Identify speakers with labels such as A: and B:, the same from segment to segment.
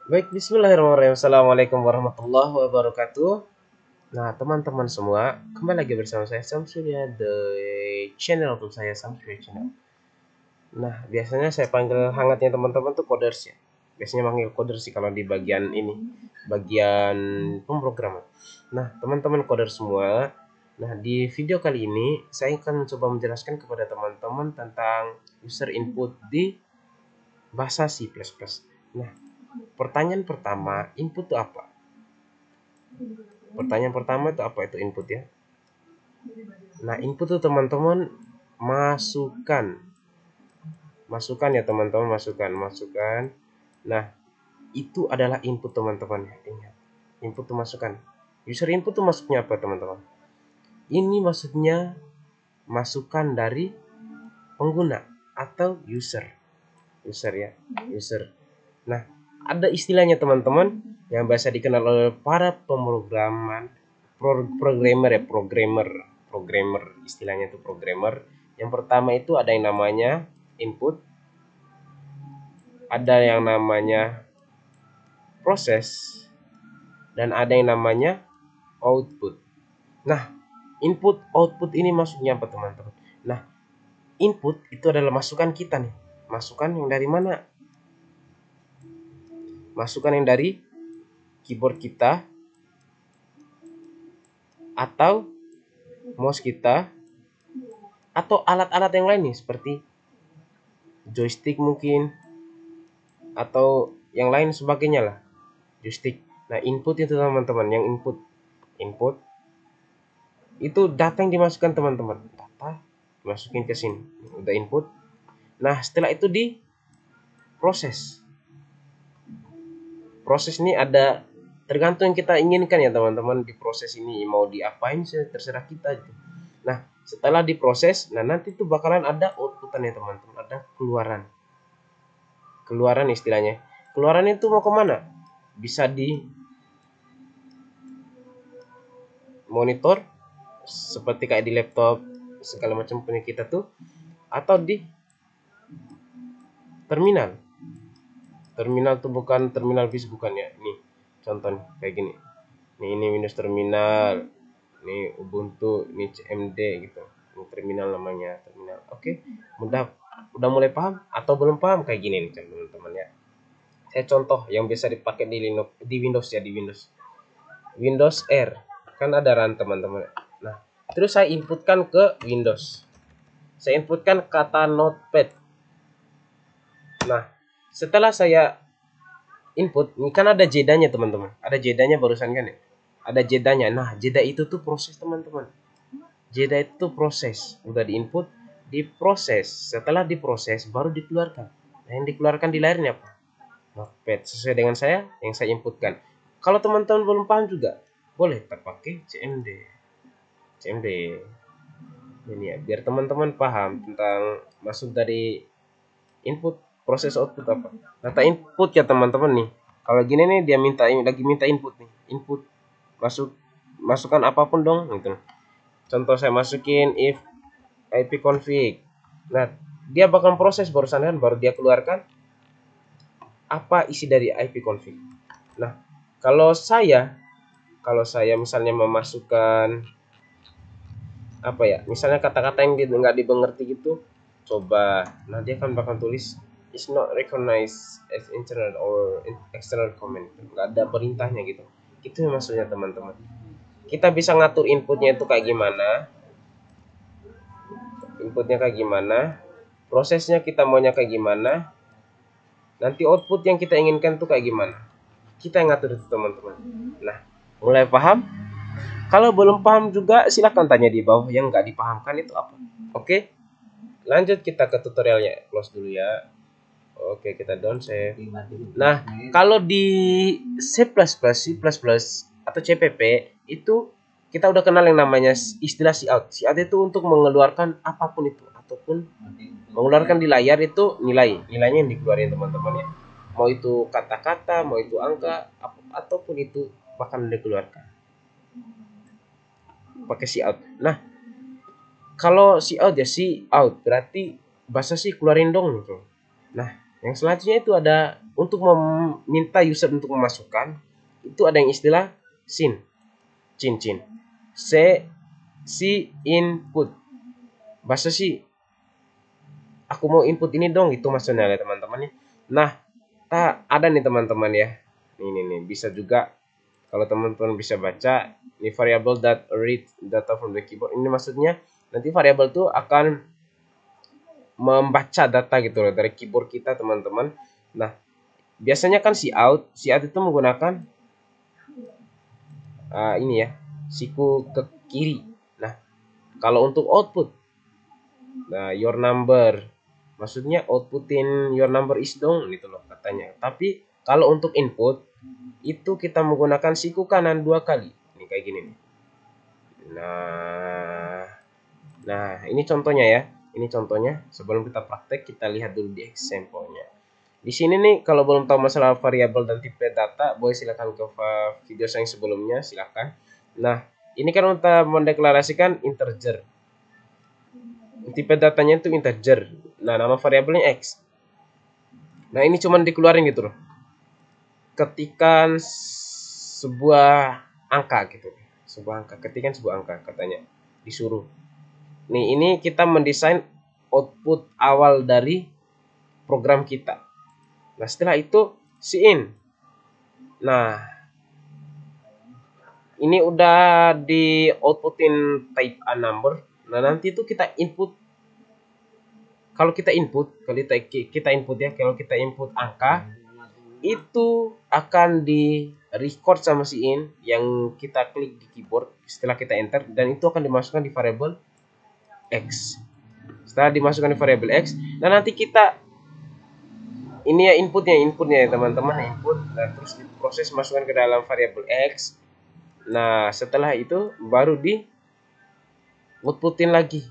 A: Baik, bismillahirrahmanirrahim. Assalamualaikum warahmatullahi wabarakatuh. Nah, teman-teman semua, kembali lagi bersama saya Samsurya the channel untuk saya Samsurya channel. Nah, biasanya saya panggil hangatnya teman-teman tuh coders ya. Biasanya manggil coders sih kalau di bagian ini, bagian pemrograman. Nah, teman-teman coder semua, nah di video kali ini saya akan coba menjelaskan kepada teman-teman tentang user input di bahasa C++. Nah, pertanyaan pertama, input itu apa? Pertanyaan pertama itu apa itu input ya? Nah, input itu teman-teman masukan. Masukan ya teman-teman, masukan. Nah, itu adalah input teman-teman. Ingat, input itu masukan. User input itu maksudnya apa teman-teman? Ini maksudnya masukan dari pengguna atau user. User ya, user. Nah, ada istilahnya teman-teman yang biasa dikenal oleh para pemrograman, programmer ya, programmer istilahnya itu programmer. Yang pertama itu ada yang namanya input, ada yang namanya proses, dan ada yang namanya output. Nah, input output ini maksudnya apa teman-teman? Nah, input itu adalah masukan kita nih. Masukan yang dari mana? Masukan yang dari keyboard kita atau mouse kita atau alat-alat yang lain nih seperti joystick mungkin atau yang lain sebagainya lah, joystick. Nah, input itu teman-teman, yang input itu data yang dimasukkan teman-teman, data dimasukin ke sini, udah input. Nah, setelah itu diproses. Proses ini ada tergantung yang kita inginkan ya teman-teman. Di proses ini mau diapain sih terserah kita gitu. Nah, setelah diproses, nah nanti tuh bakalan ada outputan ya teman-teman, ada keluaran istilahnya. Keluaran itu mau kemana? Bisa di monitor seperti kayak di laptop segala macam punya kita tuh, atau di terminal. Terminal tuh bukan terminal bis, bukan ya. Nih contoh nih, kayak gini. Ini Windows terminal, ini Ubuntu, ini CMD gitu. Ini terminal namanya, terminal. Oke, udah mulai paham atau belum paham kayak gini nih teman-teman ya. Saya contoh yang bisa dipakai di Linux, di Windows ya, di Windows R kan ada run teman-teman. Nah, terus saya inputkan ke Windows. Saya inputkan kata notepad. Nah, setelah saya input, ini kan ada jedanya teman-teman. Ada jedanya barusan kan ya? Ada jedanya. Nah, jeda itu tuh proses teman-teman. Jeda itu proses. Udah diinput, diproses. Setelah diproses baru dikeluarkan. Nah, yang dikeluarkan di layarnya apa? Notepad sesuai dengan saya yang saya inputkan. Kalau teman-teman belum paham juga, boleh terpakai CMD. CMD. Ini ya, biar teman-teman paham tentang masuk dari input, proses, output apa. Data input ya teman-teman nih. Kalau gini nih dia lagi minta input nih. Input masukkan apapun dong gitu. Contoh saya masukin if ipconfig. Nah, dia bakal proses barusan kan, baru dia keluarkan apa isi dari ipconfig. Nah, kalau saya misalnya memasukkan apa ya, misalnya kata-kata yang nggak dimengerti gitu, coba, nah dia kan bakal tulis is not recognized as internal or external comment, nggak ada perintahnya gitu. Itu maksudnya teman-teman. Kita bisa ngatur inputnya kayak gimana, prosesnya kita maunya kayak gimana, nanti output yang kita inginkan tuh kayak gimana, kita yang ngatur itu teman-teman. Nah, mulai paham? Kalau belum paham juga silahkan tanya di bawah yang nggak dipahamkan itu apa. Oke, lanjut kita ke tutorialnya. Close dulu ya. Oke, kita down save. Nah, kalau di C++, C++ atau CPP itu kita udah kenal yang namanya istilah cout. Cout itu untuk mengeluarkan apapun itu, ataupun mengeluarkan di layar itu nilainya yang dikeluarin teman-teman ya. Mau itu kata-kata, mau itu angka, ataupun itu bahkan dikeluarkan pakai cout. Nah, kalau cout ya cout berarti bahasa sih keluarin dong gitu. Nah, Yang selanjutnya itu ada untuk meminta user untuk memasukkan, itu ada yang istilah cin. Si input. Bahasa sih, aku mau input ini dong, itu maksudnya ya teman-teman ya. Nah, ada nih teman-teman ya. Ini bisa juga kalau teman-teman bisa baca, ini variable that read data from the keyboard. Ini maksudnya nanti variabel itu akan membaca data gitu loh dari keyboard kita teman-teman. Nah, biasanya kan si out itu menggunakan ini ya, siku ke kiri. Nah, kalau untuk output, nah your number, maksudnya outputin your number is dong gitu loh katanya. Tapi kalau untuk input itu kita menggunakan siku kanan 2 kali. Ini kayak gini nih. Nah, ini contohnya ya. Ini contohnya. Sebelum kita praktek, kita lihat dulu di example-nya. Di sini nih, kalau belum tahu masalah variabel dan tipe data, boleh silakan ke video saya yang sebelumnya, silakan. Nah, ini kan kita mendeklarasikan integer. Tipe datanya itu integer. Nah, nama variabelnya x. Nah, ini cuman dikeluarin gitu loh. Ketikan sebuah angka gitu. Ketikan sebuah angka katanya. Disuruh. Nih, ini kita mendesain output awal dari program kita. Nah, setelah itu cin. Nah, ini udah di outputin type a number. Nah, nanti itu kita input. Kalau kita input ya, kalau kita input angka, itu akan di record sama si in yang kita klik di keyboard setelah kita enter, dan itu akan dimasukkan di variable x. Setelah dimasukkan di variable x, nah nanti kita ini ya inputnya ya teman-teman, input. Nah, terus diproses masukkan ke dalam variable x. Nah, setelah itu baru di outputin lagi.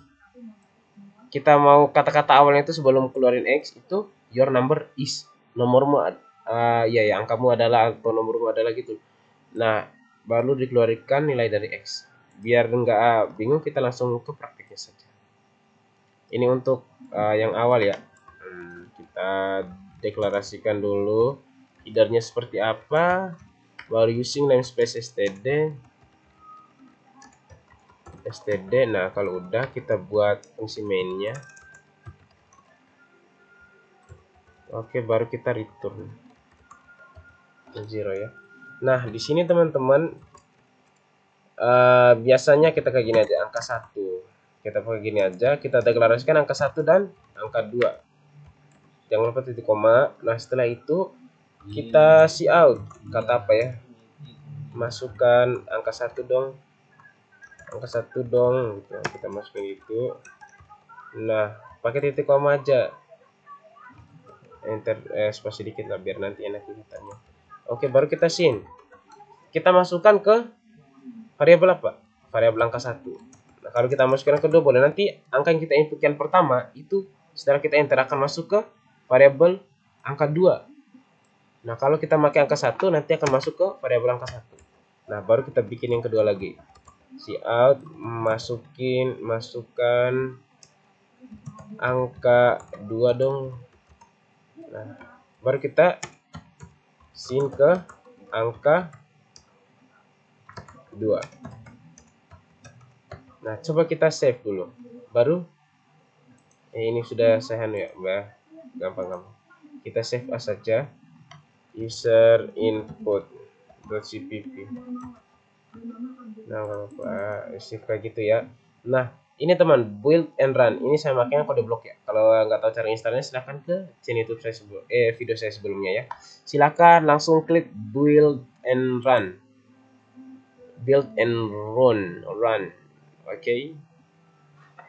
A: Kita mau kata-kata awalnya itu sebelum keluarin x itu your number is, nomormu ya angkamu adalah atau nomormu adalah gitu. Nah, baru dikeluarkan nilai dari x. Biar enggak bingung, kita langsung ke praktiknya saja. Ini untuk yang awal ya. Kita deklarasikan dulu headernya seperti apa, baru using namespace std. Nah, kalau udah kita buat fungsi mainnya. Oke, baru kita return 0 ya. Nah, di sini teman-teman biasanya kita kayak gini aja, angka 1. Kita pakai gini aja, kita deklarasikan angka 1 dan angka 2. Jangan lupa titik koma. Nah, setelah itu kita cout. Kata apa ya? Masukkan angka 1 dong. Angka 1 dong gitu. Kita masukin itu. Nah, pakai titik koma aja. Enter spasi dikit lah biar nanti enak lihatannya. Oke, baru kita sin. Kita masukkan ke variabel apa? Variabel angka 1. Nah, kalau kita masukkan ke kedua, boleh nanti angka yang kita inputkan pertama itu setelah kita enter akan masuk ke variabel angka 2. Nah, kalau kita pakai angka 1 nanti akan masuk ke variabel angka 1. Nah, baru kita bikin yang kedua lagi. Cout, masukkan angka 2 dong. Nah, baru kita sin ke angka 2. Nah, coba kita save dulu. Baru ini sudah saya ya, Mbak. Gampang. Kita save as saja. User input.cpp. Nah, apa save kayak gitu ya. Nah, ini teman, build and run. Ini saya makanya kode blok ya. Kalau nggak tahu cara instalnya, silahkan ke channel YouTube saya video saya sebelumnya ya. Silakan langsung klik build and run. Build and run. Oke.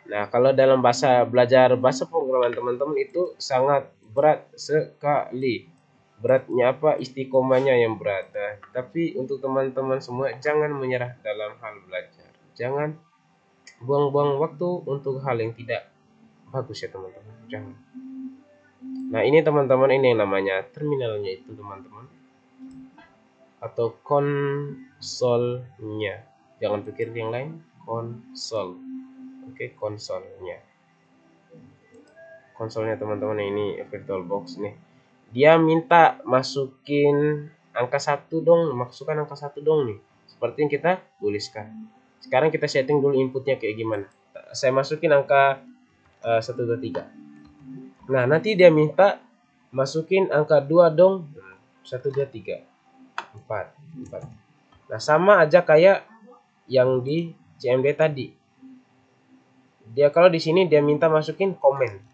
A: Nah, kalau dalam belajar bahasa pemrograman teman-teman itu sangat berat sekali. Beratnya apa? Istiqomahnya yang berat. Nah, tapi untuk teman-teman semua, jangan menyerah dalam hal belajar. Jangan buang-buang waktu untuk hal yang tidak bagus ya teman-teman. Jangan. Nah, ini teman-teman, ini yang namanya terminalnya itu teman-teman, atau konsolnya. Jangan pikir yang lain, konsol. Oke, konsolnya teman-teman, ini VirtualBox nih. dia minta masukin angka 1 dong, masukkan angka 1 dong nih. Seperti yang kita tuliskan. Sekarang kita setting dulu inputnya kayak gimana. Saya masukin angka 1, 2, 3. Nah, nanti dia minta masukin angka 2 dong. 1, 2, 3, 4. Nah, sama aja kayak yang di CMD tadi. Dia kalau di sini dia minta masukin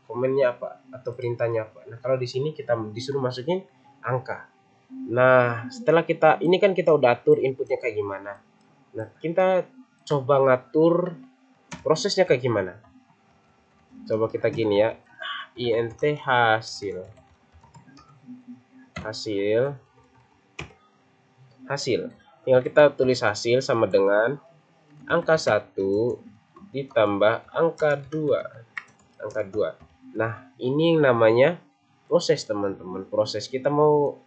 A: komennya apa atau perintahnya apa. Nah, kalau di sini kita disuruh masukin angka. Nah, setelah ini kan kita udah atur inputnya kayak gimana. Nah, kita coba ngatur prosesnya kayak gimana. Coba kita gini ya, int hasil. Tinggal kita tulis hasil sama dengan angka 1 ditambah angka 2. Nah, ini yang namanya proses, teman-teman. Proses kita mau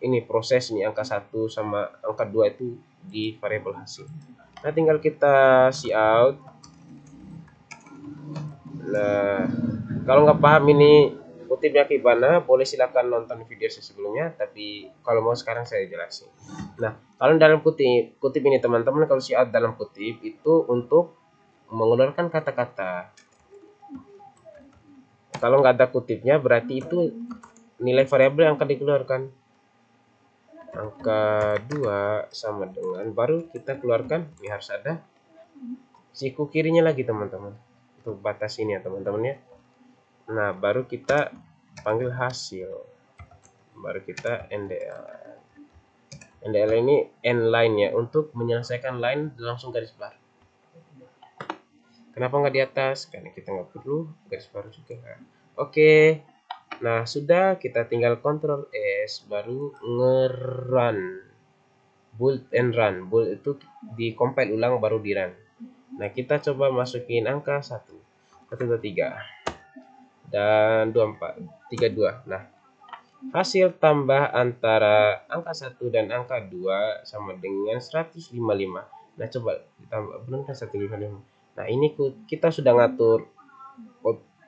A: ini proses nih angka 1 sama angka 2 itu di variabel hasil. Nah, tinggal kita cout. Nah, kalau nggak paham ini kutipnya gimana, boleh silakan nonton video saya sebelumnya, tapi kalau mau sekarang saya jelasin. Nah, kalau dalam kutip ini teman-teman, kalau cout dalam kutip itu untuk mengeluarkan kata-kata. Kalau nggak ada kutipnya berarti itu nilai variabel yang akan dikeluarkan. Angka 2 sama dengan, baru kita keluarkan, ini harus ada siku kirinya lagi teman-teman, untuk batas ini ya teman-teman ya. Nah, baru kita panggil hasil, baru kita ndl ini end line ya, untuk menyelesaikan line langsung garis baru. Kenapa nggak di atas? Karena kita nggak perlu garis baru juga. Oke. Nah, sudah, kita tinggal Ctrl S baru nge-run. Build and run. Build itu di compile ulang baru di run. Nah, kita coba masukin angka 1, 2, 3 dan 24, 32. Nah, hasil tambah antara angka 1 dan angka 2 sama dengan 155. Nah, coba ditambah, belum kan 155. Nah, ini kita sudah ngatur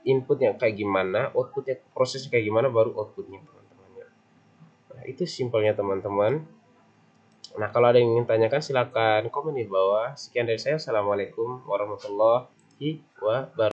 A: inputnya kayak gimana, outputnya, prosesnya kayak gimana, baru outputnya teman-teman. Nah, itu simpelnya teman-teman. Nah, kalau ada yang ingin tanyakan silakan komen di bawah. Sekian dari saya. Assalamualaikum warahmatullahi wabarakatuh.